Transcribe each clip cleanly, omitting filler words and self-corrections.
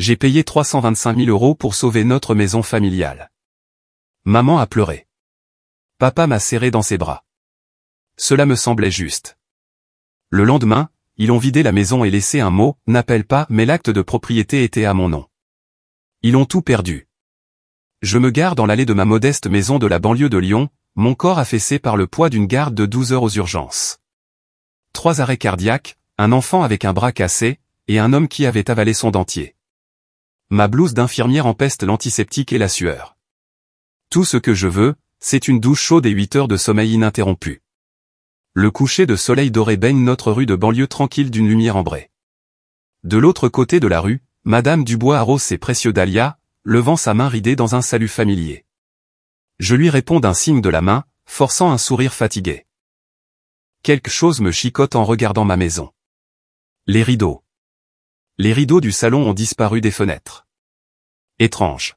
J'ai payé 325 000 € pour sauver notre maison familiale. Maman a pleuré. Papa m'a serré dans ses bras. Cela me semblait juste. Le lendemain, ils ont vidé la maison et laissé un mot, n'appelle pas, mais l'acte de propriété était à mon nom. Ils ont tout perdu. Je me gare dans l'allée de ma modeste maison de la banlieue de Lyon, mon corps affaissé par le poids d'une garde de 12 heures aux urgences. 3 arrêts cardiaques, un enfant avec un bras cassé, et un homme qui avait avalé son dentier. Ma blouse d'infirmière empeste l'antiseptique et la sueur. Tout ce que je veux, c'est une douche chaude et 8 heures de sommeil ininterrompu. Le coucher de soleil doré baigne notre rue de banlieue tranquille d'une lumière ambrée. De l'autre côté de la rue, Madame Dubois arrose ses précieux dahlias, levant sa main ridée dans un salut familier. Je lui réponds d'un signe de la main, forçant un sourire fatigué. Quelque chose me chicote en regardant ma maison. Les rideaux. Les rideaux du salon ont disparu des fenêtres. Étrange.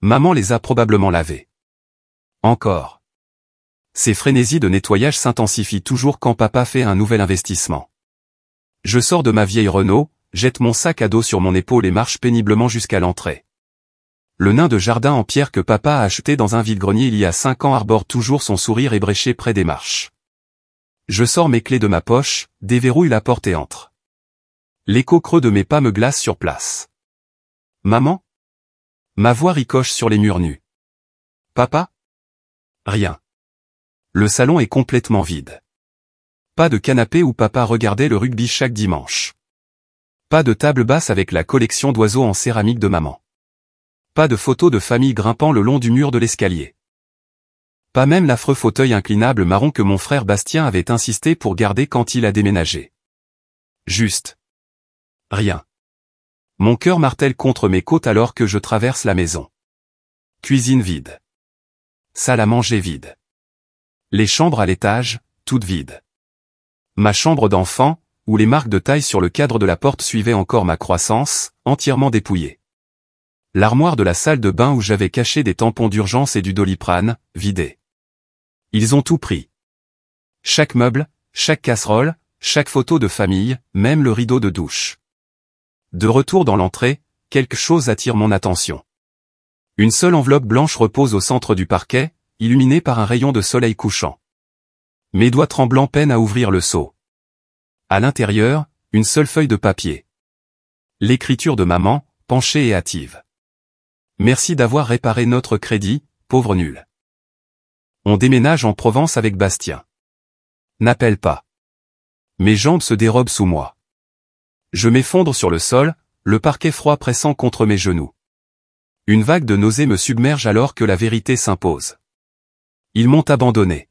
Maman les a probablement lavés. Encore. Ces frénésies de nettoyage s'intensifient toujours quand papa fait un nouvel investissement. Je sors de ma vieille Renault, jette mon sac à dos sur mon épaule et marche péniblement jusqu'à l'entrée. Le nain de jardin en pierre que papa a acheté dans un vide-grenier il y a 5 ans arbore toujours son sourire ébréché près des marches. Je sors mes clés de ma poche, déverrouille la porte et entre. L'écho creux de mes pas me glace sur place. Maman? Ma voix ricoche sur les murs nus. Papa? Rien. Le salon est complètement vide. Pas de canapé où papa regardait le rugby chaque dimanche. Pas de table basse avec la collection d'oiseaux en céramique de maman. Pas de photos de famille grimpant le long du mur de l'escalier. Pas même l'affreux fauteuil inclinable marron que mon frère Bastien avait insisté pour garder quand il a déménagé. Juste. Rien. Mon cœur martèle contre mes côtes alors que je traverse la maison. Cuisine vide. Salle à manger vide. Les chambres à l'étage, toutes vides. Ma chambre d'enfant, où les marques de taille sur le cadre de la porte suivaient encore ma croissance, entièrement dépouillée. L'armoire de la salle de bain où j'avais caché des tampons d'urgence et du Doliprane, vidée. Ils ont tout pris. Chaque meuble, chaque casserole, chaque photo de famille, même le rideau de douche. De retour dans l'entrée, quelque chose attire mon attention. Une seule enveloppe blanche repose au centre du parquet, illuminée par un rayon de soleil couchant. Mes doigts tremblants peinent à ouvrir le seau. À l'intérieur, une seule feuille de papier. L'écriture de maman, penchée et hâtive. Merci d'avoir réparé notre crédit, pauvre nul. On déménage en Provence avec Bastien. N'appelle pas. Mes jambes se dérobent sous moi. Je m'effondre sur le sol, le parquet froid pressant contre mes genoux. Une vague de nausée me submerge alors que la vérité s'impose. Ils m'ont abandonné.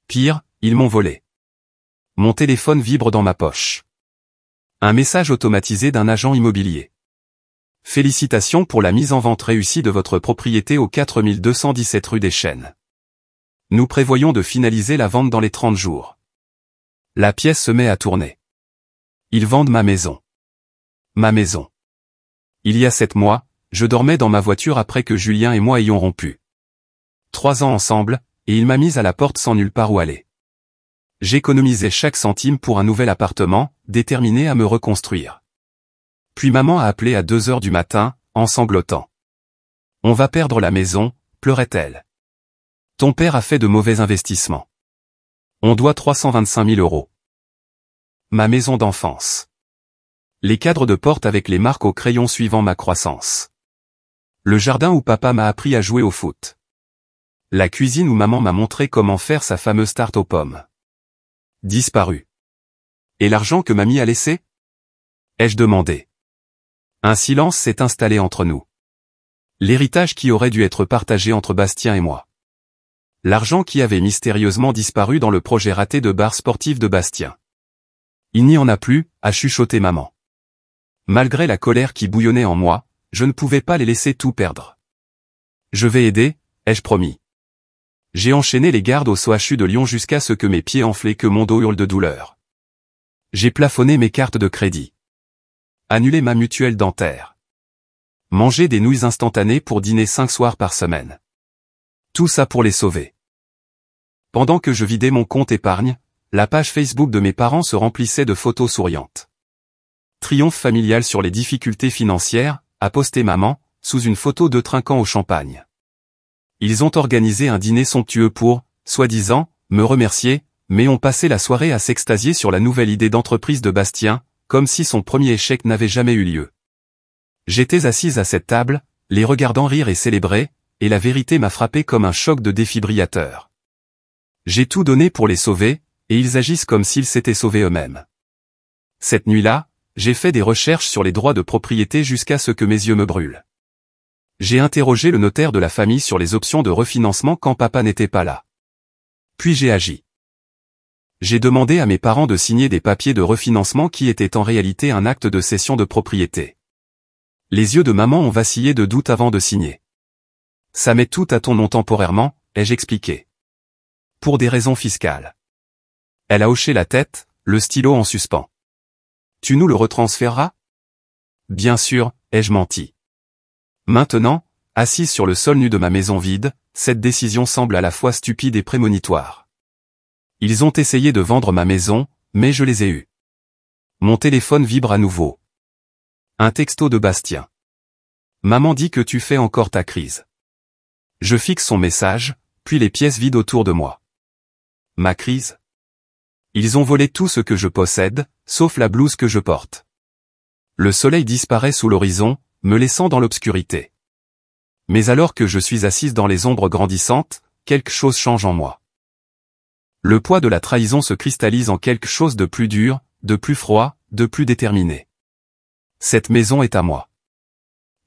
Pire, ils m'ont volé. Mon téléphone vibre dans ma poche. Un message automatisé d'un agent immobilier. Félicitations pour la mise en vente réussie de votre propriété au 4217 rue des Chênes. Nous prévoyons de finaliser la vente dans les 30 jours. La pièce se met à tourner. Ils vendent ma maison. Ma maison. Il y a 7 mois, je dormais dans ma voiture après que Julien et moi ayons rompu. 3 ans ensemble, et il m'a mise à la porte sans nulle part où aller. J'économisais chaque centime pour un nouvel appartement, déterminé à me reconstruire. Puis maman a appelé à 2 heures du matin, en sanglotant. On va perdre la maison, pleurait-elle. Ton père a fait de mauvais investissements. On doit 325 000 €. Ma maison d'enfance. Les cadres de porte avec les marques au crayon suivant ma croissance. Le jardin où papa m'a appris à jouer au foot. La cuisine où maman m'a montré comment faire sa fameuse tarte aux pommes. Disparu. Et l'argent que mamie a laissé? Ai-je demandé. Un silence s'est installé entre nous. L'héritage qui aurait dû être partagé entre Bastien et moi. L'argent qui avait mystérieusement disparu dans le projet raté de bar sportif de Bastien. Il n'y en a plus, a chuchoté maman. Malgré la colère qui bouillonnait en moi, je ne pouvais pas les laisser tout perdre. Je vais aider, ai-je promis. J'ai enchaîné les gardes au CHU de Lyon jusqu'à ce que mes pieds enflent et que mon dos hurle de douleur. J'ai plafonné mes cartes de crédit. Annulé ma mutuelle dentaire. Mangé des nouilles instantanées pour dîner 5 soirs par semaine. Tout ça pour les sauver. Pendant que je vidais mon compte épargne, la page Facebook de mes parents se remplissait de photos souriantes. Triomphe familial sur les difficultés financières, a posté maman, sous une photo de trinquant au champagne. Ils ont organisé un dîner somptueux pour, soi-disant, me remercier, mais ont passé la soirée à s'extasier sur la nouvelle idée d'entreprise de Bastien, comme si son premier échec n'avait jamais eu lieu. J'étais assise à cette table, les regardant rire et célébrer, et la vérité m'a frappé comme un choc de défibrillateur. J'ai tout donné pour les sauver, et ils agissent comme s'ils s'étaient sauvés eux-mêmes. Cette nuit-là, j'ai fait des recherches sur les droits de propriété jusqu'à ce que mes yeux me brûlent. J'ai interrogé le notaire de la famille sur les options de refinancement quand papa n'était pas là. Puis j'ai agi. J'ai demandé à mes parents de signer des papiers de refinancement qui étaient en réalité un acte de cession de propriété. Les yeux de maman ont vacillé de doute avant de signer. Ça met tout à ton nom temporairement, ai-je expliqué. Pour des raisons fiscales. Elle a hoché la tête, le stylo en suspens. Tu nous le retransféreras? Bien sûr, ai-je menti. Maintenant, assise sur le sol nu de ma maison vide, cette décision semble à la fois stupide et prémonitoire. Ils ont essayé de vendre ma maison, mais je les ai eus. Mon téléphone vibre à nouveau. Un texto de Bastien. Maman dit que tu fais encore ta crise. Je fixe son message, puis les pièces vides autour de moi. Ma crise? Ils ont volé tout ce que je possède, sauf la blouse que je porte. Le soleil disparaît sous l'horizon, me laissant dans l'obscurité. Mais alors que je suis assise dans les ombres grandissantes, quelque chose change en moi. Le poids de la trahison se cristallise en quelque chose de plus dur, de plus froid, de plus déterminé. Cette maison est à moi.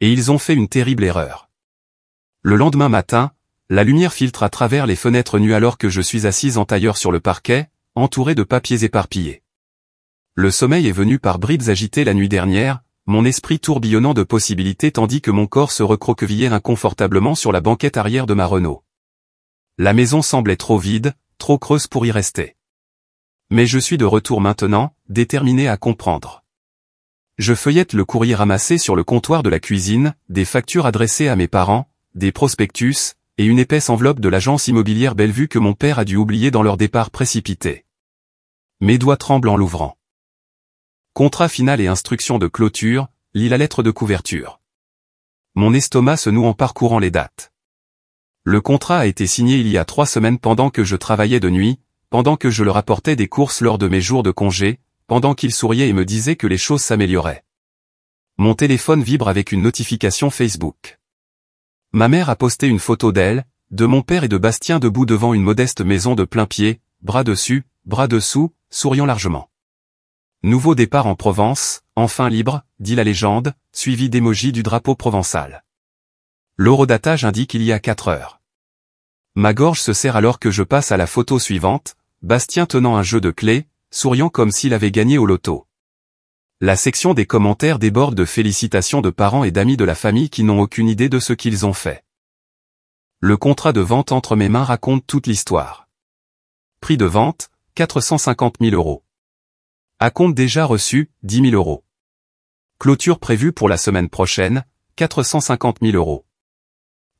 Et ils ont fait une terrible erreur. Le lendemain matin, la lumière filtre à travers les fenêtres nues alors que je suis assise en tailleur sur le parquet, entourée de papiers éparpillés. Le sommeil est venu par bribes agitées la nuit dernière, mon esprit tourbillonnant de possibilités tandis que mon corps se recroquevillait inconfortablement sur la banquette arrière de ma Renault. La maison semblait trop vide, trop creuse pour y rester. Mais je suis de retour maintenant, déterminé à comprendre. Je feuillette le courrier ramassé sur le comptoir de la cuisine, des factures adressées à mes parents, des prospectus, et une épaisse enveloppe de l'agence immobilière Bellevue que mon père a dû oublier dans leur départ précipité. Mes doigts tremblent en l'ouvrant. Contrat final et instruction de clôture, lis la lettre de couverture. Mon estomac se noue en parcourant les dates. Le contrat a été signé il y a 3 semaines pendant que je travaillais de nuit, pendant que je leur apportais des courses lors de mes jours de congé, pendant qu'il souriait et me disait que les choses s'amélioraient. Mon téléphone vibre avec une notification Facebook. Ma mère a posté une photo d'elle, de mon père et de Bastien debout devant une modeste maison de plein pied, bras dessus, bras dessous, souriant largement. Nouveau départ en Provence, enfin libre, dit la légende, suivi d'émojis du drapeau provençal. L'horodatage indique il y a 4 heures. Ma gorge se serre alors que je passe à la photo suivante, Bastien tenant un jeu de clés, souriant comme s'il avait gagné au loto. La section des commentaires déborde de félicitations de parents et d'amis de la famille qui n'ont aucune idée de ce qu'ils ont fait. Le contrat de vente entre mes mains raconte toute l'histoire. Prix de vente, 450 000 €. Acompte déjà reçu, 10 000 €. Clôture prévue pour la semaine prochaine, 450 000 €.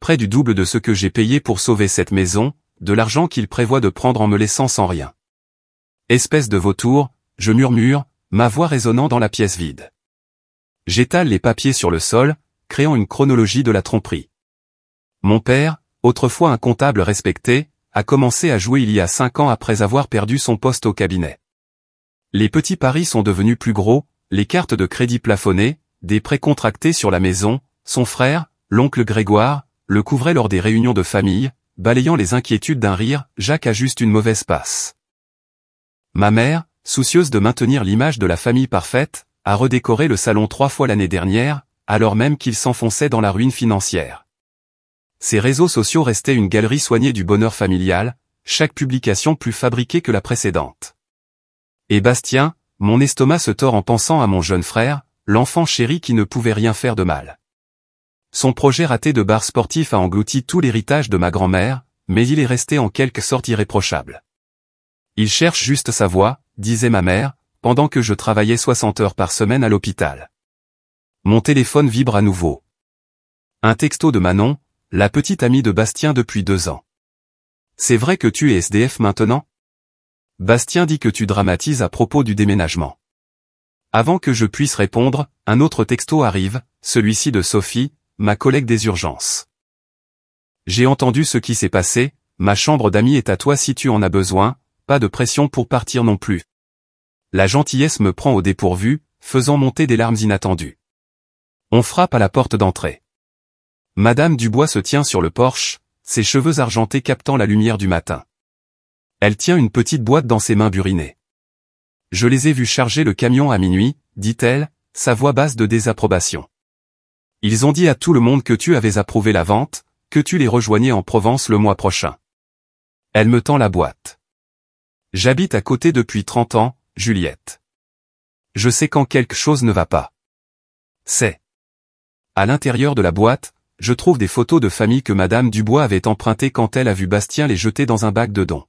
Près du double de ce que j'ai payé pour sauver cette maison, de l'argent qu'il prévoit de prendre en me laissant sans rien. Espèce de vautour, je murmure, ma voix résonnant dans la pièce vide. J'étale les papiers sur le sol, créant une chronologie de la tromperie. Mon père, autrefois un comptable respecté, a commencé à jouer il y a 5 ans après avoir perdu son poste au cabinet. Les petits paris sont devenus plus gros, les cartes de crédit plafonnées, des prêts contractés sur la maison, son frère, l'oncle Grégoire, le couvrait lors des réunions de famille, balayant les inquiétudes d'un rire, Jacques a juste une mauvaise passe. Ma mère, soucieuse de maintenir l'image de la famille parfaite, a redécoré le salon 3 fois l'année dernière, alors même qu'il s'enfonçait dans la ruine financière. Ses réseaux sociaux restaient une galerie soignée du bonheur familial, chaque publication plus fabriquée que la précédente. Et Bastien, mon estomac se tord en pensant à mon jeune frère, l'enfant chéri qui ne pouvait rien faire de mal. Son projet raté de bar sportif a englouti tout l'héritage de ma grand-mère, mais il est resté en quelque sorte irréprochable. Il cherche juste sa voie, disait ma mère, pendant que je travaillais 60 heures par semaine à l'hôpital. Mon téléphone vibre à nouveau. Un texto de Manon, la petite amie de Bastien depuis 2 ans. C'est vrai que tu es SDF maintenant? Bastien dit que tu dramatises à propos du déménagement. Avant que je puisse répondre, un autre texto arrive, celui-ci de Sophie, ma collègue des urgences. J'ai entendu ce qui s'est passé, ma chambre d'amis est à toi si tu en as besoin, pas de pression pour partir non plus. La gentillesse me prend au dépourvu, faisant monter des larmes inattendues. On frappe à la porte d'entrée. Madame Dubois se tient sur le porche, ses cheveux argentés captant la lumière du matin. Elle tient une petite boîte dans ses mains burinées. Je les ai vus charger le camion à minuit, dit-elle, sa voix basse de désapprobation. Ils ont dit à tout le monde que tu avais approuvé la vente, que tu les rejoignais en Provence le mois prochain. Elle me tend la boîte. J'habite à côté depuis 30 ans, Juliette. Je sais quand quelque chose ne va pas. C'est. À l'intérieur de la boîte, je trouve des photos de famille que Madame Dubois avait empruntées quand elle a vu Bastien les jeter dans un bac de dons.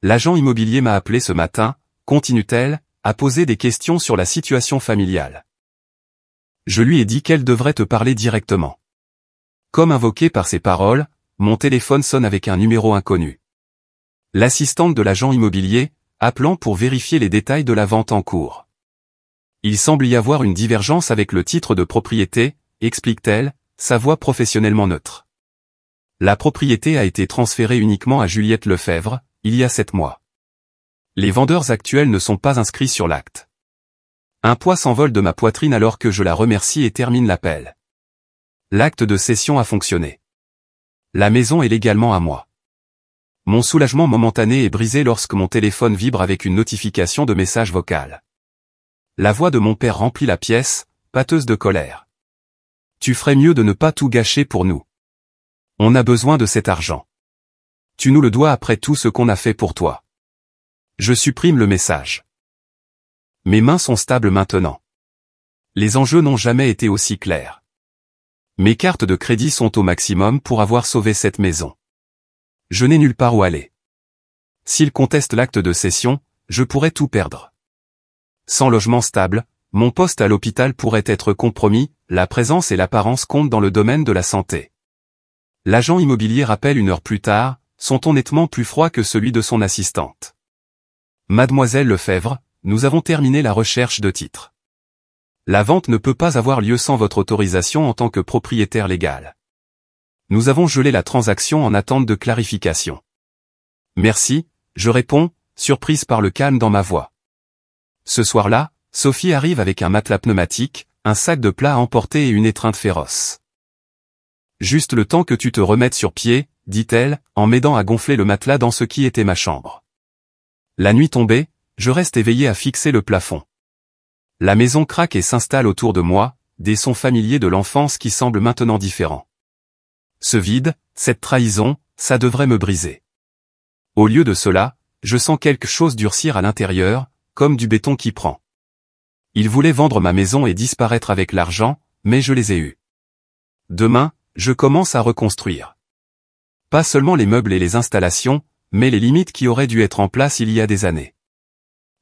L'agent immobilier m'a appelé ce matin, continue-t-elle, à poser des questions sur la situation familiale. Je lui ai dit qu'elle devrait te parler directement. Comme invoqué par ses paroles, mon téléphone sonne avec un numéro inconnu. L'assistante de l'agent immobilier, appelant pour vérifier les détails de la vente en cours. Il semble y avoir une divergence avec le titre de propriété, explique-t-elle, sa voix professionnellement neutre. La propriété a été transférée uniquement à Juliette Lefebvre, il y a 7 mois. Les vendeurs actuels ne sont pas inscrits sur l'acte. Un poids s'envole de ma poitrine alors que je la remercie et termine l'appel. L'acte de cession a fonctionné. La maison est légalement à moi. Mon soulagement momentané est brisé lorsque mon téléphone vibre avec une notification de message vocal. La voix de mon père remplit la pièce, pâteuse de colère. Tu ferais mieux de ne pas tout gâcher pour nous. On a besoin de cet argent. Tu nous le dois après tout ce qu'on a fait pour toi. Je supprime le message. Mes mains sont stables maintenant. Les enjeux n'ont jamais été aussi clairs. Mes cartes de crédit sont au maximum pour avoir sauvé cette maison. Je n'ai nulle part où aller. S'il conteste l'acte de cession, je pourrais tout perdre. Sans logement stable, mon poste à l'hôpital pourrait être compromis, la présence et l'apparence comptent dans le domaine de la santé. L'agent immobilier rappelle 1 heure plus tard, son ton nettement plus froid que celui de son assistante. Mademoiselle Lefebvre, nous avons terminé la recherche de titre. La vente ne peut pas avoir lieu sans votre autorisation en tant que propriétaire légal. Nous avons gelé la transaction en attente de clarification. Merci, je réponds, surprise par le calme dans ma voix. Ce soir-là, Sophie arrive avec un matelas pneumatique, un sac de plats à emporter et une étreinte féroce. Juste le temps que tu te remettes sur pied, dit-elle, en m'aidant à gonfler le matelas dans ce qui était ma chambre. La nuit tombée, je reste éveillé à fixer le plafond. La maison craque et s'installe autour de moi, des sons familiers de l'enfance qui semblent maintenant différents. Ce vide, cette trahison, ça devrait me briser. Au lieu de cela, je sens quelque chose durcir à l'intérieur, comme du béton qui prend. Ils voulaient vendre ma maison et disparaître avec l'argent, mais je les ai eus. Demain, je commence à reconstruire. Pas seulement les meubles et les installations, mais les limites qui auraient dû être en place il y a des années.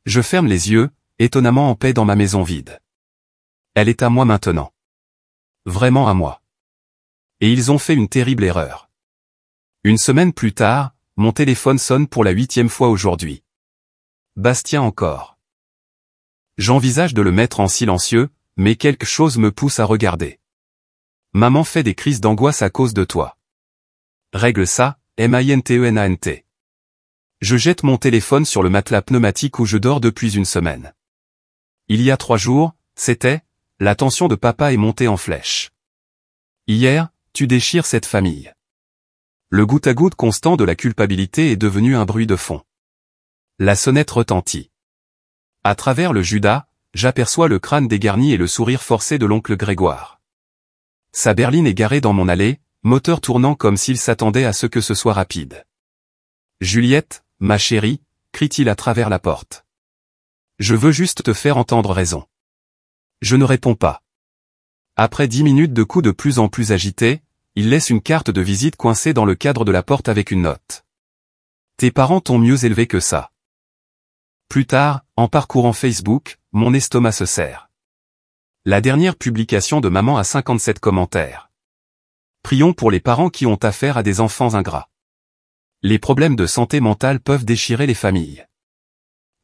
Je ferme les yeux, étonnamment en paix dans ma maison vide. Elle est à moi maintenant. Vraiment à moi. Et ils ont fait une terrible erreur. 1 semaine plus tard, mon téléphone sonne pour la 8e fois aujourd'hui. Bastien encore. J'envisage de le mettre en silencieux, mais quelque chose me pousse à regarder. Maman fait des crises d'angoisse à cause de toi. Règle ça, maintenant. Je jette mon téléphone sur le matelas pneumatique où je dors depuis 1 semaine. Il y a 3 jours, c'était, la tension de papa est montée en flèche. Hier, tu déchires cette famille. Le goutte à goutte constant de la culpabilité est devenu un bruit de fond. La sonnette retentit. À travers le Judas, j'aperçois le crâne dégarni et le sourire forcé de l'oncle Grégoire. Sa berline est garée dans mon allée, moteur tournant comme s'il s'attendait à ce que ce soit rapide. Juliette, ma chérie, crie-t-il à travers la porte. Je veux juste te faire entendre raison. Je ne réponds pas. Après 10 minutes de coups de plus en plus agités, il laisse une carte de visite coincée dans le cadre de la porte avec une note. Tes parents t'ont mieux élevé que ça. Plus tard, en parcourant Facebook, mon estomac se serre. La dernière publication de maman a 57 commentaires. Prions pour les parents qui ont affaire à des enfants ingrats. Les problèmes de santé mentale peuvent déchirer les familles.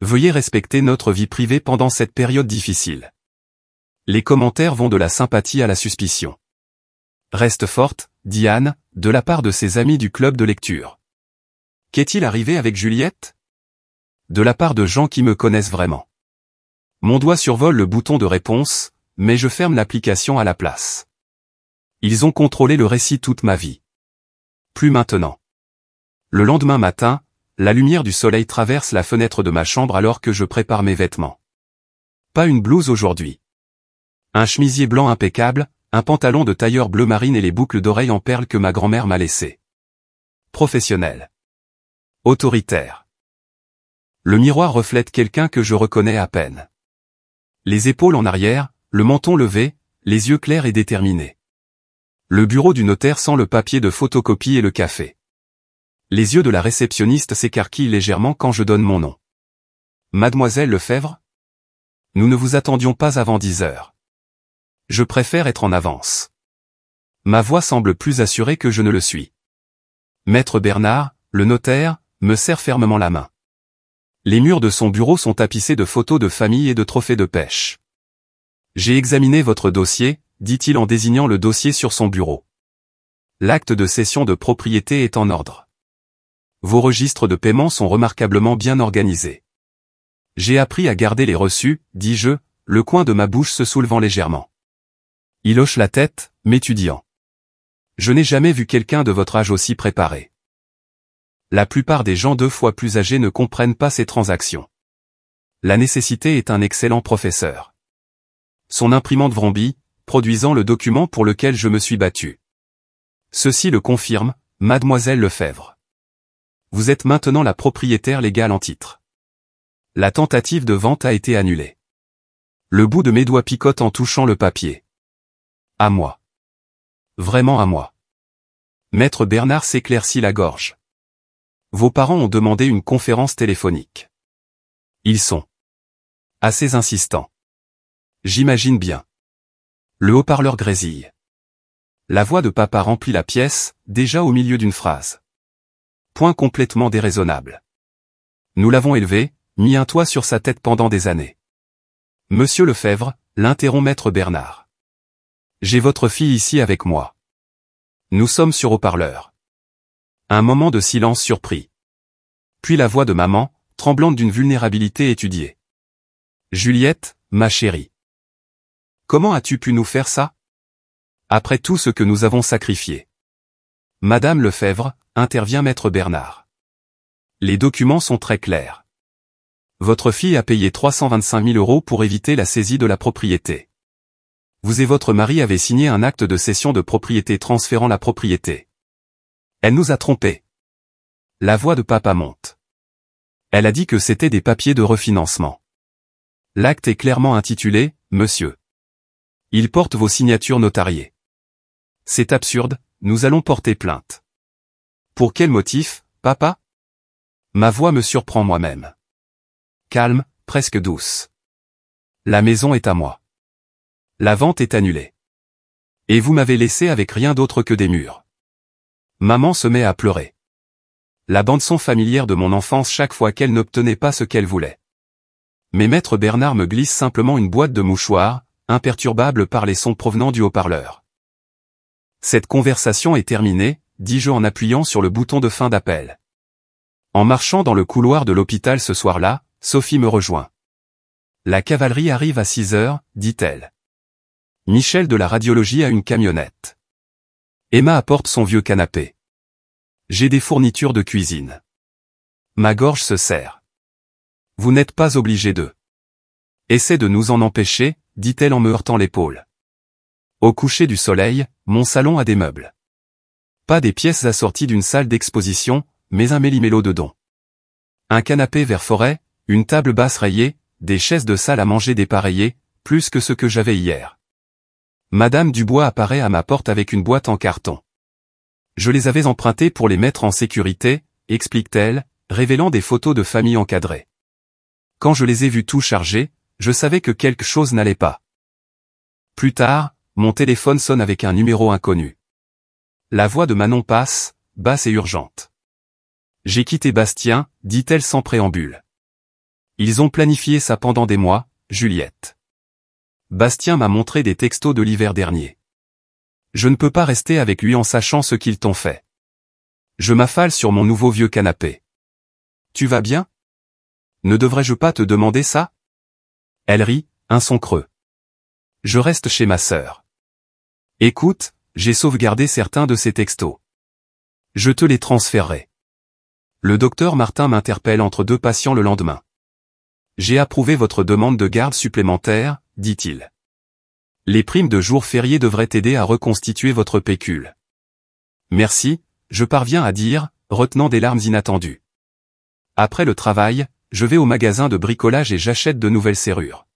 Veuillez respecter notre vie privée pendant cette période difficile. Les commentaires vont de la sympathie à la suspicion. Reste forte, Diane, de la part de ses amis du club de lecture. Qu'est-il arrivé avec Juliette? De la part de gens qui me connaissent vraiment. Mon doigt survole le bouton de réponse, mais je ferme l'application à la place. Ils ont contrôlé le récit toute ma vie. Plus maintenant. Le lendemain matin, la lumière du soleil traverse la fenêtre de ma chambre alors que je prépare mes vêtements. Pas une blouse aujourd'hui. Un chemisier blanc impeccable, un pantalon de tailleur bleu marine et les boucles d'oreilles en perles que ma grand-mère m'a laissées. Professionnel. Autoritaire. Le miroir reflète quelqu'un que je reconnais à peine. Les épaules en arrière, le menton levé, les yeux clairs et déterminés. Le bureau du notaire sent le papier de photocopie et le café. Les yeux de la réceptionniste s'écarquillent légèrement quand je donne mon nom. Mademoiselle Lefebvre? Nous ne vous attendions pas avant 10 heures. Je préfère être en avance. Ma voix semble plus assurée que je ne le suis. Maître Bernard, le notaire, me serre fermement la main. Les murs de son bureau sont tapissés de photos de famille et de trophées de pêche. J'ai examiné votre dossier, dit-il en désignant le dossier sur son bureau. L'acte de cession de propriété est en ordre. Vos registres de paiement sont remarquablement bien organisés. J'ai appris à garder les reçus, dis-je, le coin de ma bouche se soulevant légèrement. Il hoche la tête, m'étudiant. Je n'ai jamais vu quelqu'un de votre âge aussi préparé. La plupart des gens 2 fois plus âgés ne comprennent pas ces transactions. La nécessité est un excellent professeur. Son imprimante vrombit, produisant le document pour lequel je me suis battu. Ceci le confirme, mademoiselle Lefebvre. Vous êtes maintenant la propriétaire légale en titre. La tentative de vente a été annulée. Le bout de mes doigts picote en touchant le papier. À moi. Vraiment à moi. Maître Bernard s'éclaircit la gorge. Vos parents ont demandé une conférence téléphonique. Ils sont assez insistants. J'imagine bien. Le haut-parleur grésille. La voix de papa remplit la pièce, déjà au milieu d'une phrase. Point complètement déraisonnable. Nous l'avons élevé, mis un toit sur sa tête pendant des années. Monsieur Lefebvre, l'interrompt maître Bernard. J'ai votre fille ici avec moi. Nous sommes sur haut-parleur. Un moment de silence surpris. Puis la voix de maman, tremblante d'une vulnérabilité étudiée. Juliette, ma chérie. Comment as-tu pu nous faire ça? Après tout ce que nous avons sacrifié. Madame Lefebvre, intervient maître Bernard. Les documents sont très clairs. Votre fille a payé 325 000 € pour éviter la saisie de la propriété. Vous et votre mari avez signé un acte de cession de propriété transférant la propriété. Elle nous a trompés. La voix de papa monte. Elle a dit que c'était des papiers de refinancement. L'acte est clairement intitulé « Monsieur ». Il porte vos signatures notariées. C'est absurde, nous allons porter plainte. Pour quel motif, papa? Ma voix me surprend moi-même. Calme, presque douce. La maison est à moi. La vente est annulée. Et vous m'avez laissé avec rien d'autre que des murs. Maman se met à pleurer. La bande-son familière de mon enfance chaque fois qu'elle n'obtenait pas ce qu'elle voulait. Mais maître Bernard me glisse simplement une boîte de mouchoirs, imperturbable par les sons provenant du haut-parleur. Cette conversation est terminée, dis-je en appuyant sur le bouton de fin d'appel. En marchant dans le couloir de l'hôpital ce soir-là, Sophie me rejoint. La cavalerie arrive à 6 heures, dit-elle. Michel de la radiologie a une camionnette. Emma apporte son vieux canapé. J'ai des fournitures de cuisine. Ma gorge se serre. Vous n'êtes pas obligé de. Essaie de nous en empêcher, dit-elle en me heurtant l'épaule. Au coucher du soleil, mon salon a des meubles. Pas des pièces assorties d'une salle d'exposition, mais un méli-mélo de dons. Un canapé vert forêt, une table basse rayée, des chaises de salle à manger dépareillées, plus que ce que j'avais hier. Madame Dubois apparaît à ma porte avec une boîte en carton. Je les avais empruntées pour les mettre en sécurité, explique-t-elle, révélant des photos de famille encadrées. Quand je les ai vues tout chargées, je savais que quelque chose n'allait pas. Plus tard, mon téléphone sonne avec un numéro inconnu. La voix de Manon passe, basse et urgente. J'ai quitté Bastien, dit-elle sans préambule. Ils ont planifié ça pendant des mois, Juliette. Bastien m'a montré des textos de l'hiver dernier. Je ne peux pas rester avec lui en sachant ce qu'ils t'ont fait. Je m'affale sur mon nouveau vieux canapé. Tu vas bien? Ne devrais-je pas te demander ça? Elle rit, un son creux. Je reste chez ma sœur. Écoute, j'ai sauvegardé certains de ces textos. Je te les transférerai. Le docteur Martin m'interpelle entre deux patients le lendemain. J'ai approuvé votre demande de garde supplémentaire, dit-il. Les primes de jours fériés devraient aider à reconstituer votre pécule. Merci, je parviens à dire, retenant des larmes inattendues. Après le travail, je vais au magasin de bricolage et j'achète de nouvelles serrures.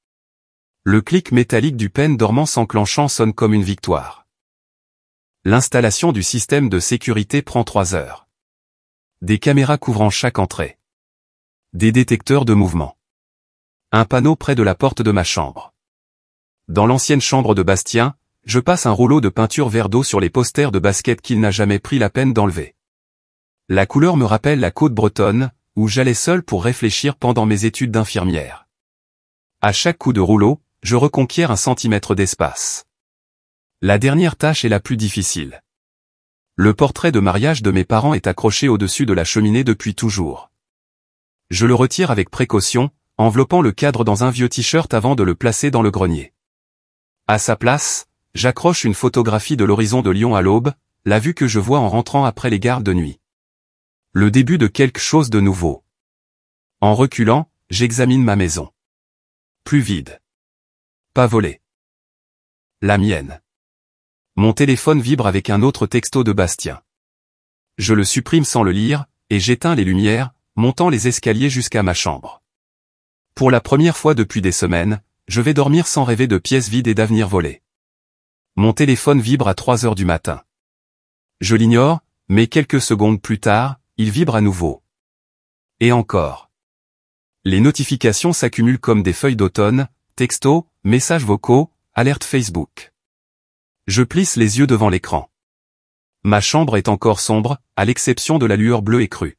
Le clic métallique du pen dormant s'enclenchant sonne comme une victoire. L'installation du système de sécurité prend 3 heures. Des caméras couvrant chaque entrée. Des détecteurs de mouvement. Un panneau près de la porte de ma chambre. Dans l'ancienne chambre de Bastien, je passe un rouleau de peinture vert d'eau sur les posters de basket qu'il n'a jamais pris la peine d'enlever. La couleur me rappelle la côte bretonne, où j'allais seul pour réfléchir pendant mes études d'infirmière. À chaque coup de rouleau, je reconquiers 1 centimètre d'espace. La dernière tâche est la plus difficile. Le portrait de mariage de mes parents est accroché au-dessus de la cheminée depuis toujours. Je le retire avec précaution, enveloppant le cadre dans un vieux t-shirt avant de le placer dans le grenier. À sa place, j'accroche une photographie de l'horizon de Lyon à l'aube, la vue que je vois en rentrant après les gardes de nuit. Le début de quelque chose de nouveau. En reculant, j'examine ma maison. Plus vide. Pas volée. La mienne. Mon téléphone vibre avec un autre texto de Bastien. Je le supprime sans le lire, et j'éteins les lumières, montant les escaliers jusqu'à ma chambre. Pour la première fois depuis des semaines, je vais dormir sans rêver de pièces vides et d'avenir volé. Mon téléphone vibre à 3 heures du matin. Je l'ignore, mais quelques secondes plus tard, il vibre à nouveau. Et encore. Les notifications s'accumulent comme des feuilles d'automne, textos, messages vocaux, alertes Facebook. Je plisse les yeux devant l'écran. Ma chambre est encore sombre, à l'exception de la lueur bleue et crue.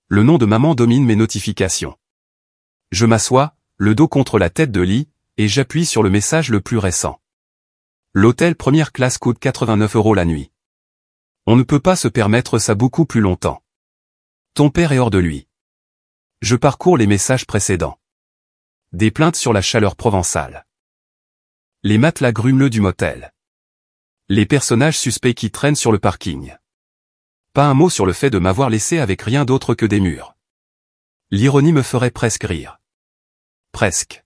Le nom de maman domine mes notifications. Je m'assois, le dos contre la tête de lit, et j'appuie sur le message le plus récent. L'hôtel première classe coûte 89 € la nuit. On ne peut pas se permettre ça beaucoup plus longtemps. Ton père est hors de lui. Je parcours les messages précédents. Des plaintes sur la chaleur provençale. Les matelas grumeleux du motel. Les personnages suspects qui traînent sur le parking. Pas un mot sur le fait de m'avoir laissé avec rien d'autre que des murs. L'ironie me ferait presque rire. Presque.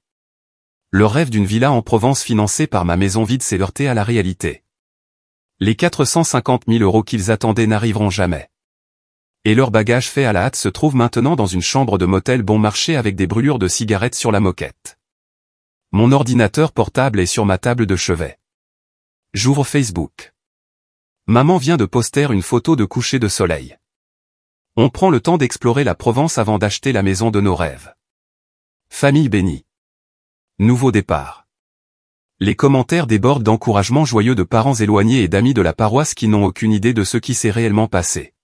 Le rêve d'une villa en Provence financée par ma maison vide s'est heurté à la réalité. Les 450 000 € qu'ils attendaient n'arriveront jamais. Et leur bagage fait à la hâte se trouve maintenant dans une chambre de motel bon marché avec des brûlures de cigarettes sur la moquette. Mon ordinateur portable est sur ma table de chevet. J'ouvre Facebook. Maman vient de poster une photo de coucher de soleil. On prend le temps d'explorer la Provence avant d'acheter la maison de nos rêves. Famille bénie. Nouveau départ. Les commentaires débordent d'encouragements joyeux de parents éloignés et d'amis de la paroisse qui n'ont aucune idée de ce qui s'est réellement passé.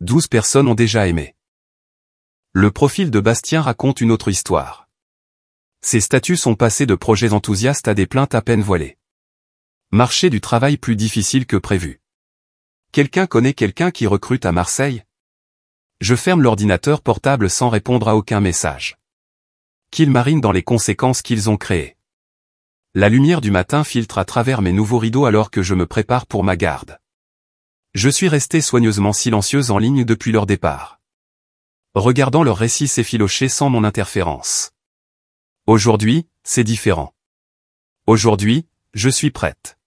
12 personnes ont déjà aimé. Le profil de Bastien raconte une autre histoire. Ses statuts sont passés de projets enthousiastes à des plaintes à peine voilées. Marché du travail plus difficile que prévu. Quelqu'un connaît quelqu'un qui recrute à Marseille? Je ferme l'ordinateur portable sans répondre à aucun message. Qu'ils marinent dans les conséquences qu'ils ont créées. La lumière du matin filtre à travers mes nouveaux rideaux alors que je me prépare pour ma garde. Je suis resté soigneusement silencieuse en ligne depuis leur départ. Regardant leur récit s'effilocher sans mon interférence. Aujourd'hui, c'est différent. Aujourd'hui, je suis prête.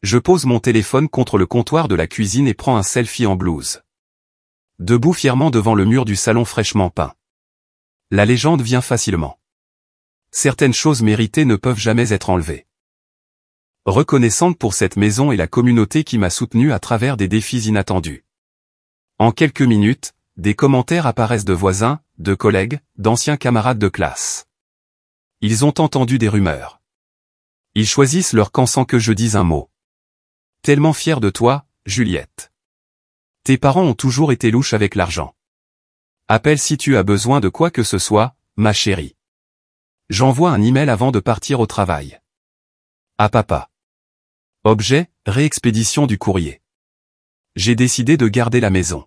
Je pose mon téléphone contre le comptoir de la cuisine et prends un selfie en blouse. Debout fièrement devant le mur du salon fraîchement peint. La légende vient facilement. Certaines choses méritées ne peuvent jamais être enlevées. Reconnaissante pour cette maison et la communauté qui m'a soutenu à travers des défis inattendus. En quelques minutes, des commentaires apparaissent de voisins, de collègues, d'anciens camarades de classe. Ils ont entendu des rumeurs. Ils choisissent leur camp sans que je dise un mot. Tellement fier de toi, Juliette. Tes parents ont toujours été louches avec l'argent. Appelle si tu as besoin de quoi que ce soit, ma chérie. J'envoie un email avant de partir au travail. À papa. Objet, réexpédition du courrier. J'ai décidé de garder la maison.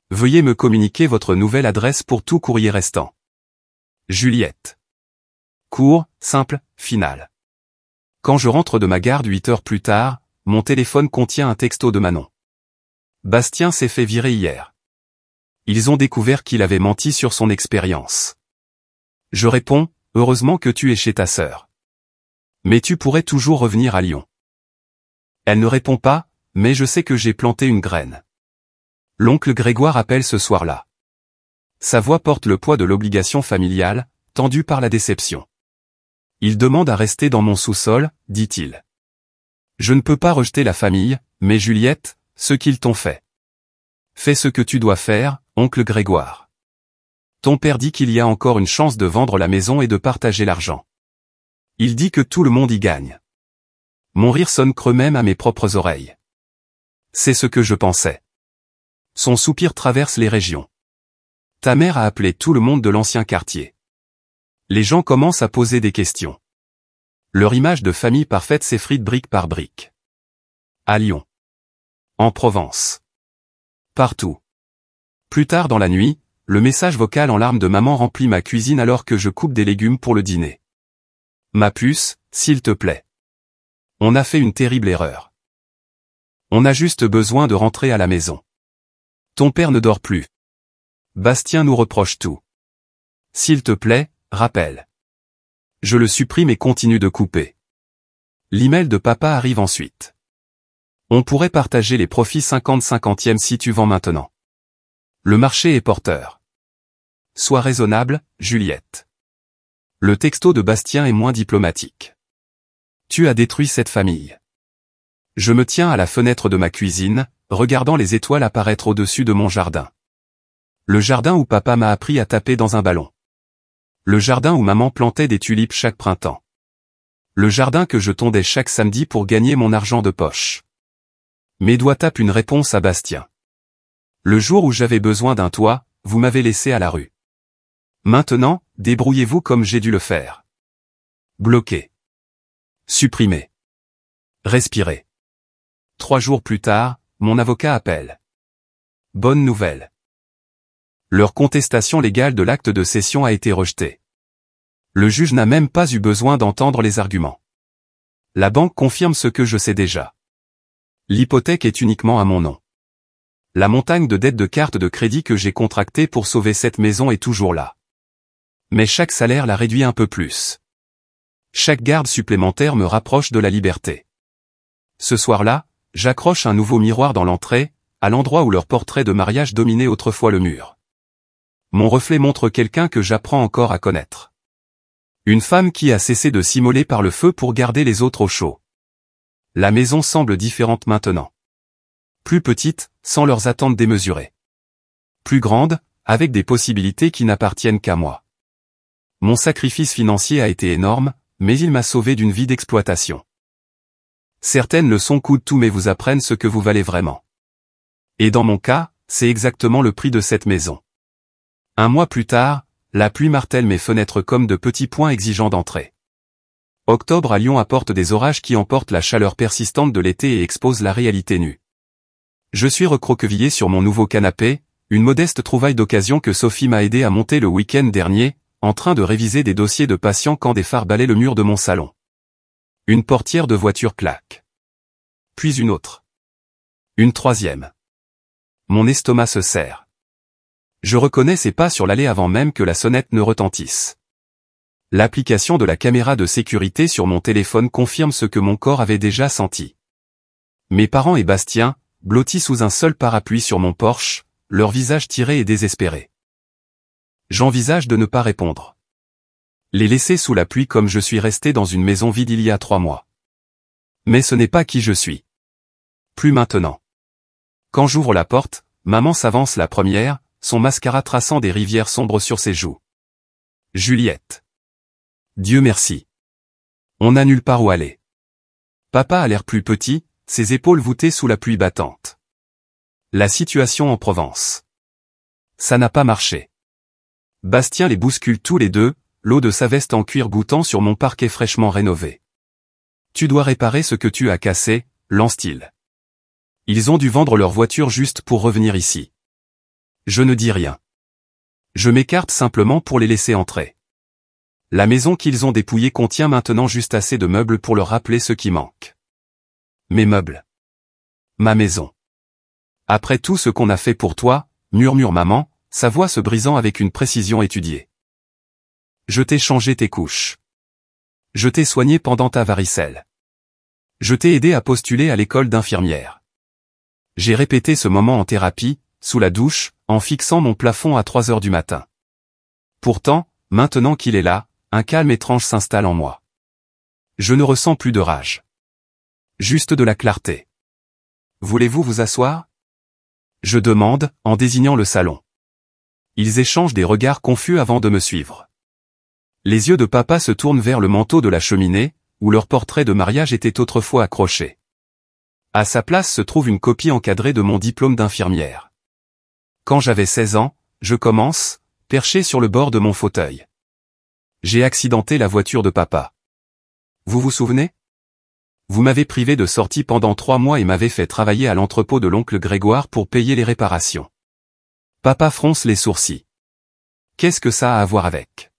Veuillez me communiquer votre nouvelle adresse pour tout courrier restant. Juliette. Court, simple, final. Quand je rentre de ma garde 8 heures plus tard, mon téléphone contient un texto de Manon. Bastien s'est fait virer hier. Ils ont découvert qu'il avait menti sur son expérience. Je réponds, heureusement que tu es chez ta sœur. Mais tu pourrais toujours revenir à Lyon. Elle ne répond pas, mais je sais que j'ai planté une graine. L'oncle Grégoire appelle ce soir-là. Sa voix porte le poids de l'obligation familiale, tendue par la déception. Il demande à rester dans mon sous-sol, dit-il. Je ne peux pas rejeter la famille, mais Juliette, ce qu'ils t'ont fait. Fais ce que tu dois faire, oncle Grégoire. Ton père dit qu'il y a encore une chance de vendre la maison et de partager l'argent. Il dit que tout le monde y gagne. Mon rire sonne creux même à mes propres oreilles. C'est ce que je pensais. Son soupir traverse les régions. Ta mère a appelé tout le monde de l'ancien quartier. Les gens commencent à poser des questions. Leur image de famille parfaite s'effrite brique par brique. À Lyon. En Provence. Partout. Plus tard dans la nuit, le message vocal en larmes de maman remplit ma cuisine alors que je coupe des légumes pour le dîner. Ma puce, s'il te plaît. On a fait une terrible erreur. On a juste besoin de rentrer à la maison. Ton père ne dort plus. Bastien nous reproche tout. S'il te plaît, rappelle. Je le supprime et continue de couper. L'email de papa arrive ensuite. On pourrait partager les profits 50-50e si tu vends maintenant. Le marché est porteur. Sois raisonnable, Juliette. Le texto de Bastien est moins diplomatique. Tu as détruit cette famille. Je me tiens à la fenêtre de ma cuisine, regardant les étoiles apparaître au-dessus de mon jardin. Le jardin où papa m'a appris à taper dans un ballon. Le jardin où maman plantait des tulipes chaque printemps. Le jardin que je tondais chaque samedi pour gagner mon argent de poche. Mes doigts tapent une réponse à Bastien. Le jour où j'avais besoin d'un toit, vous m'avez laissé à la rue. Maintenant, débrouillez-vous comme j'ai dû le faire. Bloqué. Supprimé. Respirer. 3 jours plus tard, mon avocat appelle. Bonne nouvelle. Leur contestation légale de l'acte de cession a été rejetée. Le juge n'a même pas eu besoin d'entendre les arguments. La banque confirme ce que je sais déjà. L'hypothèque est uniquement à mon nom. La montagne de dettes de cartes de crédit que j'ai contractées pour sauver cette maison est toujours là. Mais chaque salaire la réduit un peu plus. Chaque garde supplémentaire me rapproche de la liberté. Ce soir-là, j'accroche un nouveau miroir dans l'entrée, à l'endroit où leur portrait de mariage dominait autrefois le mur. Mon reflet montre quelqu'un que j'apprends encore à connaître. Une femme qui a cessé de s'immoler par le feu pour garder les autres au chaud. La maison semble différente maintenant. Plus petite, sans leurs attentes démesurées. Plus grande, avec des possibilités qui n'appartiennent qu'à moi. Mon sacrifice financier a été énorme, mais il m'a sauvé d'une vie d'exploitation. Certaines leçons coûtent tout mais vous apprennent ce que vous valez vraiment. Et dans mon cas, c'est exactement le prix de cette maison. 1 mois plus tard, la pluie martèle mes fenêtres comme de petits points exigeants d'entrée. Octobre à Lyon apporte des orages qui emportent la chaleur persistante de l'été et exposent la réalité nue. Je suis recroquevillé sur mon nouveau canapé, une modeste trouvaille d'occasion que Sophie m'a aidé à monter le week-end dernier, en train de réviser des dossiers de patients quand des phares balaient le mur de mon salon. Une portière de voiture claque. Puis une autre. Une troisième. Mon estomac se serre. Je reconnais ses pas sur l'allée avant même que la sonnette ne retentisse. L'application de la caméra de sécurité sur mon téléphone confirme ce que mon corps avait déjà senti. Mes parents et Bastien, blottis sous un seul parapluie sur mon porche, leurs visages tirés et désespérés. J'envisage de ne pas répondre. Les laisser sous la pluie comme je suis resté dans une maison vide il y a 3 mois. Mais ce n'est pas qui je suis. Plus maintenant. Quand j'ouvre la porte, maman s'avance la première, son mascara traçant des rivières sombres sur ses joues. Juliette. Dieu merci. On n'a nulle part où aller. Papa a l'air plus petit, ses épaules voûtées sous la pluie battante. La situation en Provence. Ça n'a pas marché. Bastien les bouscule tous les deux, l'eau de sa veste en cuir goûtant sur mon parquet fraîchement rénové. Tu dois réparer ce que tu as cassé, lance-t-il. Ils ont dû vendre leur voiture juste pour revenir ici. Je ne dis rien. Je m'écarte simplement pour les laisser entrer. La maison qu'ils ont dépouillée contient maintenant juste assez de meubles pour leur rappeler ce qui manque. Mes meubles. Ma maison. Après tout ce qu'on a fait pour toi, murmure maman, sa voix se brisant avec une précision étudiée. Je t'ai changé tes couches. Je t'ai soigné pendant ta varicelle. Je t'ai aidé à postuler à l'école d'infirmière. J'ai répété ce moment en thérapie, sous la douche, en fixant mon plafond à 3 heures du matin. Pourtant, maintenant qu'il est là, un calme étrange s'installe en moi. Je ne ressens plus de rage. Juste de la clarté. Voulez-vous vous asseoir? Je demande, en désignant le salon. Ils échangent des regards confus avant de me suivre. Les yeux de papa se tournent vers le manteau de la cheminée, où leur portrait de mariage était autrefois accroché. À sa place se trouve une copie encadrée de mon diplôme d'infirmière. Quand j'avais 16 ans, je commence, perché sur le bord de mon fauteuil. J'ai accidenté la voiture de papa. Vous vous souvenez? Vous m'avez privé de sortie pendant 3 mois et m'avez fait travailler à l'entrepôt de l'oncle Grégoire pour payer les réparations. Papa fronce les sourcils. Qu'est-ce que ça a à voir avec?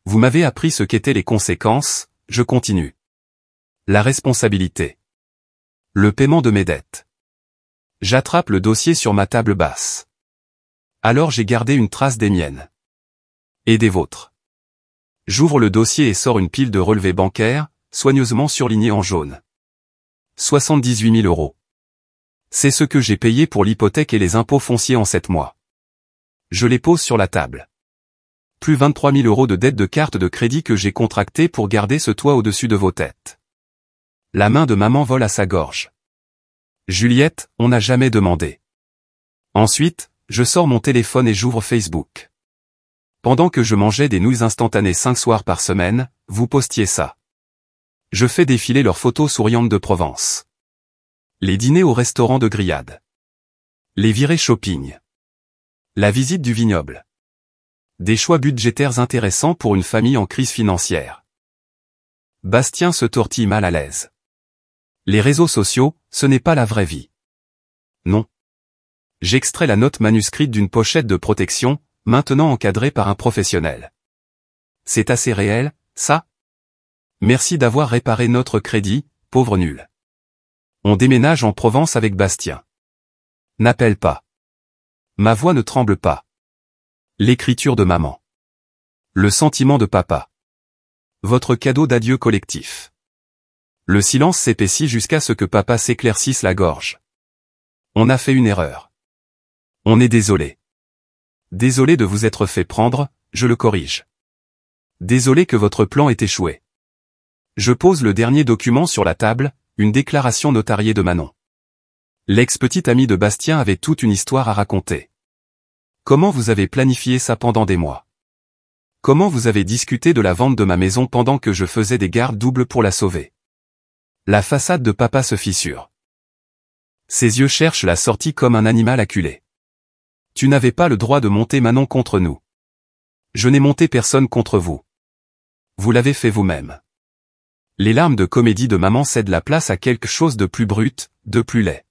Vous m'avez appris ce qu'étaient les conséquences, je continue. La responsabilité. Le paiement de mes dettes. J'attrape le dossier sur ma table basse. Alors j'ai gardé une trace des miennes. Et des vôtres. J'ouvre le dossier et sors une pile de relevés bancaires, soigneusement surlignés en jaune. 78 000 euros. C'est ce que j'ai payé pour l'hypothèque et les impôts fonciers en 7 mois. Je les pose sur la table. Plus 23 000 euros de dette de carte de crédit que j'ai contractée pour garder ce toit au-dessus de vos têtes. La main de maman vole à sa gorge. Juliette, on n'a jamais demandé. Ensuite, je sors mon téléphone et j'ouvre Facebook. Pendant que je mangeais des nouilles instantanées 5 soirs par semaine, vous postiez ça. Je fais défiler leurs photos souriantes de Provence. Les dîners au restaurant de grillade. Les virées shopping. La visite du vignoble. Des choix budgétaires intéressants pour une famille en crise financière. Bastien se tortille mal à l'aise. Les réseaux sociaux, ce n'est pas la vraie vie. Non. J'extrais la note manuscrite d'une pochette de protection, maintenant encadrée par un professionnel. C'est assez réel, ça? Merci d'avoir réparé notre crédit, pauvre nul. On déménage en Provence avec Bastien. N'appelle pas. Ma voix ne tremble pas. L'écriture de maman. Le sentiment de papa. Votre cadeau d'adieu collectif. Le silence s'épaissit jusqu'à ce que papa s'éclaircisse la gorge. On a fait une erreur. On est désolé. Désolé de vous être fait prendre, je le corrige. Désolé que votre plan ait échoué. Je pose le dernier document sur la table, une déclaration notariée de Manon. L'ex-petite amie de Bastien avait toute une histoire à raconter. Comment vous avez planifié ça pendant des mois? Comment vous avez discuté de la vente de ma maison pendant que je faisais des gardes doubles pour la sauver? La façade de papa se fissure. Ses yeux cherchent la sortie comme un animal acculé. Tu n'avais pas le droit de monter Manon contre nous. Je n'ai monté personne contre vous. Vous l'avez fait vous-même. Les larmes de comédie de maman cèdent la place à quelque chose de plus brut, de plus laid.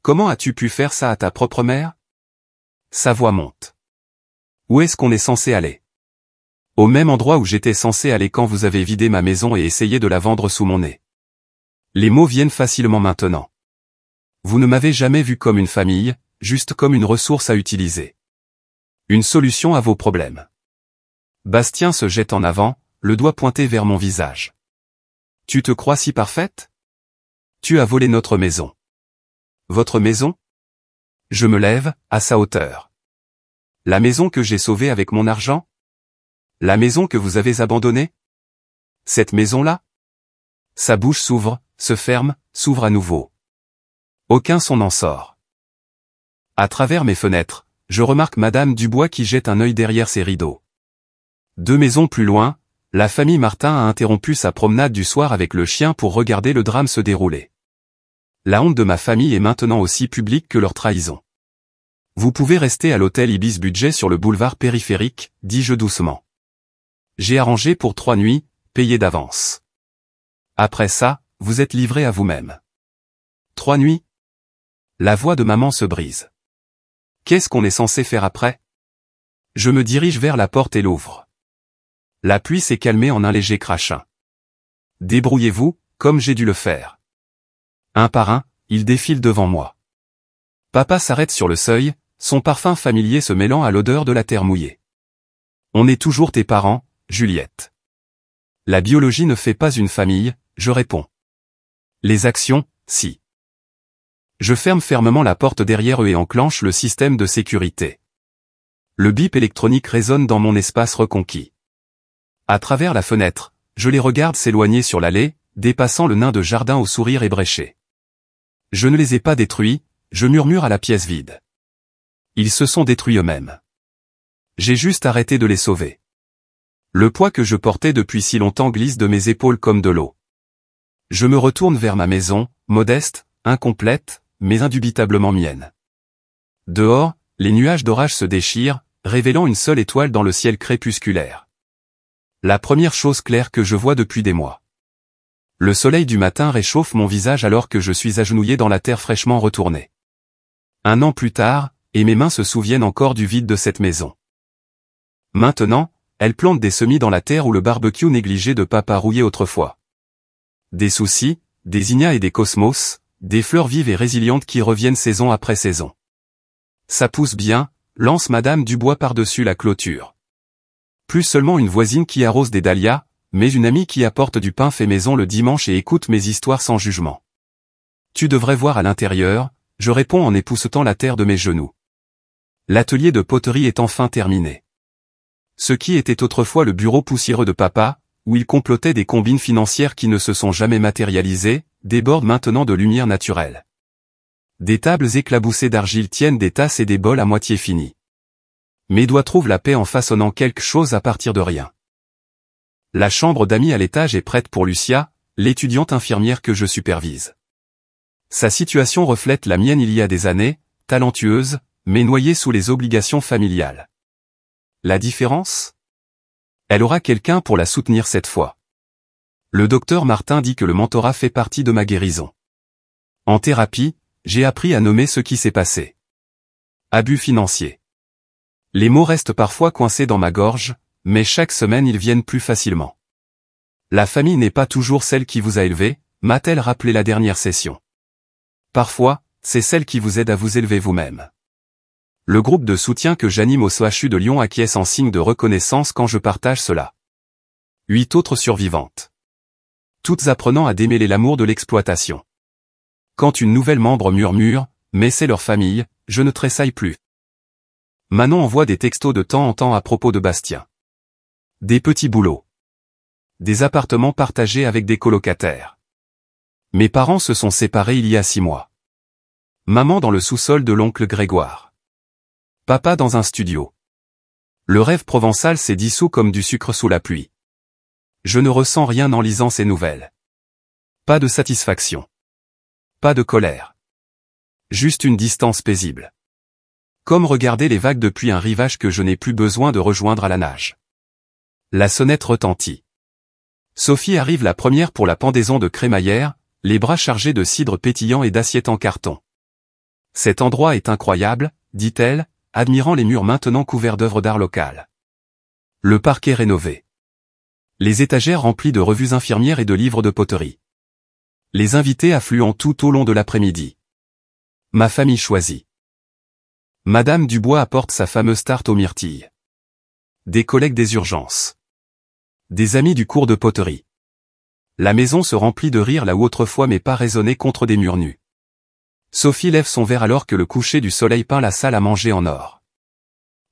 Comment as-tu pu faire ça à ta propre mère? Sa voix monte. Où est-ce qu'on est censé aller? Au même endroit où j'étais censé aller quand vous avez vidé ma maison et essayé de la vendre sous mon nez. Les mots viennent facilement maintenant. Vous ne m'avez jamais vu comme une famille, juste comme une ressource à utiliser. Une solution à vos problèmes. Bastien se jette en avant, le doigt pointé vers mon visage. Tu te crois si parfaite? Tu as volé notre maison. Votre maison? Je me lève, à sa hauteur. La maison que j'ai sauvée avec mon argent? La maison que vous avez abandonnée? Cette maison-là? Sa bouche s'ouvre, se ferme, s'ouvre à nouveau. Aucun son n'en sort. À travers mes fenêtres, je remarque Madame Dubois qui jette un œil derrière ses rideaux. 2 maisons plus loin, la famille Martin a interrompu sa promenade du soir avec le chien pour regarder le drame se dérouler. La honte de ma famille est maintenant aussi publique que leur trahison. Vous pouvez rester à l'hôtel Ibis Budget sur le boulevard périphérique, dis-je doucement. J'ai arrangé pour 3 nuits, payées d'avance. Après ça, vous êtes livré à vous-même. 3 nuits? La voix de maman se brise. Qu'est-ce qu'on est censé faire après? Je me dirige vers la porte et l'ouvre. La pluie s'est calmée en un léger crachin. Débrouillez-vous, comme j'ai dû le faire. Un par un, ils défilent devant moi. Papa s'arrête sur le seuil, son parfum familier se mêlant à l'odeur de la terre mouillée. On est toujours tes parents, Juliette. La biologie ne fait pas une famille, je réponds. Les actions, si. Je ferme fermement la porte derrière eux et enclenche le système de sécurité. Le bip électronique résonne dans mon espace reconquis. À travers la fenêtre, je les regarde s'éloigner sur l'allée, dépassant le nain de jardin au sourire ébréché. Je ne les ai pas détruits, je murmure à la pièce vide. Ils se sont détruits eux-mêmes. J'ai juste arrêté de les sauver. Le poids que je portais depuis si longtemps glisse de mes épaules comme de l'eau. Je me retourne vers ma maison, modeste, incomplète, mais indubitablement mienne. Dehors, les nuages d'orage se déchirent, révélant une seule étoile dans le ciel crépusculaire. La première chose claire que je vois depuis des mois. Le soleil du matin réchauffe mon visage alors que je suis agenouillé dans la terre fraîchement retournée. 1 an plus tard, et mes mains se souviennent encore du vide de cette maison. Maintenant, elle plante des semis dans la terre où le barbecue négligé de papa rouillait autrefois. Des soucis, des ignas et des cosmos, des fleurs vives et résilientes qui reviennent saison après saison. Ça pousse bien, lance Madame Dubois par-dessus la clôture. Plus seulement une voisine qui arrose des dahlias, mais une amie qui apporte du pain fait maison le dimanche et écoute mes histoires sans jugement. Tu devrais voir à l'intérieur, je réponds en époussetant la terre de mes genoux. L'atelier de poterie est enfin terminé. Ce qui était autrefois le bureau poussiéreux de papa, où il complotait des combines financières qui ne se sont jamais matérialisées, déborde maintenant de lumière naturelle. Des tables éclaboussées d'argile tiennent des tasses et des bols à moitié finis. Mes doigts trouvent la paix en façonnant quelque chose à partir de rien. La chambre d'amis à l'étage est prête pour Lucia, l'étudiante infirmière que je supervise. Sa situation reflète la mienne il y a des années, talentueuse, mais noyée sous les obligations familiales. La différence? Elle aura quelqu'un pour la soutenir cette fois. Le docteur Martin dit que le mentorat fait partie de ma guérison. En thérapie, j'ai appris à nommer ce qui s'est passé. Abus financier. Les mots restent parfois coincés dans ma gorge, mais chaque semaine ils viennent plus facilement. La famille n'est pas toujours celle qui vous a élevé, m'a-t-elle rappelé la dernière session. Parfois, c'est celle qui vous aide à vous élever vous-même. Le groupe de soutien que j'anime au CHU de Lyon acquiesce en signe de reconnaissance quand je partage cela. 8 autres survivantes. Toutes apprenant à démêler l'amour de l'exploitation. Quand une nouvelle membre murmure, mais c'est leur famille, je ne tressaille plus. Manon envoie des textos de temps en temps à propos de Bastien. Des petits boulots. Des appartements partagés avec des colocataires. Mes parents se sont séparés il y a 6 mois. Maman dans le sous-sol de l'oncle Grégoire. Papa dans un studio. Le rêve provençal s'est dissous comme du sucre sous la pluie. Je ne ressens rien en lisant ces nouvelles. Pas de satisfaction. Pas de colère. Juste une distance paisible. Comme regarder les vagues depuis un rivage que je n'ai plus besoin de rejoindre à la nage. La sonnette retentit. Sophie arrive la première pour la pendaison de crémaillère, les bras chargés de cidre pétillant et d'assiettes en carton. Cet endroit est incroyable, dit-elle, admirant les murs maintenant couverts d'œuvres d'art locales. Le parquet rénové. Les étagères remplies de revues infirmières et de livres de poterie. Les invités affluent tout au long de l'après-midi. Ma famille choisie. Madame Dubois apporte sa fameuse tarte aux myrtilles. Des collègues des urgences. Des amis du cours de poterie. La maison se remplit de rire là où autrefois mes pas résonnaient contre des murs nus. Sophie lève son verre alors que le coucher du soleil peint la salle à manger en or.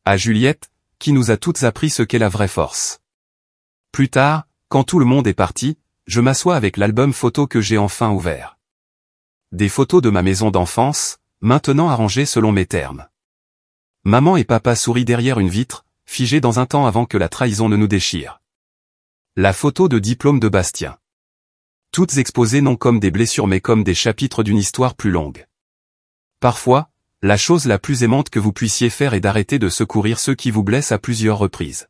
À Juliette, qui nous a toutes appris ce qu'est la vraie force. Plus tard, quand tout le monde est parti, je m'assois avec l'album photo que j'ai enfin ouvert. Des photos de ma maison d'enfance, maintenant arrangées selon mes termes. Maman et papa sourient derrière une vitre, figés dans un temps avant que la trahison ne nous déchire. La photo de diplôme de Bastien. Toutes exposées non comme des blessures mais comme des chapitres d'une histoire plus longue. Parfois, La chose la plus aimante que vous puissiez faire est d'arrêter de secourir ceux qui vous blessent à plusieurs reprises.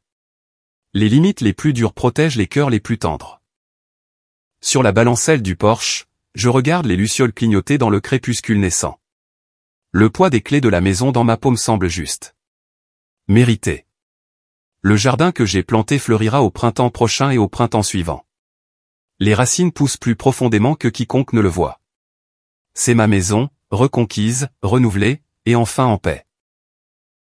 Les limites les plus dures protègent les cœurs les plus tendres. Sur la balancelle du porche, je regarde les lucioles clignoter dans le crépuscule naissant. Le poids des clés de la maison dans ma paume semble juste. Mérité. Le jardin que j'ai planté fleurira au printemps prochain et au printemps suivant. Les racines poussent plus profondément que quiconque ne le voit. C'est ma maison, reconquise, renouvelée, et enfin en paix.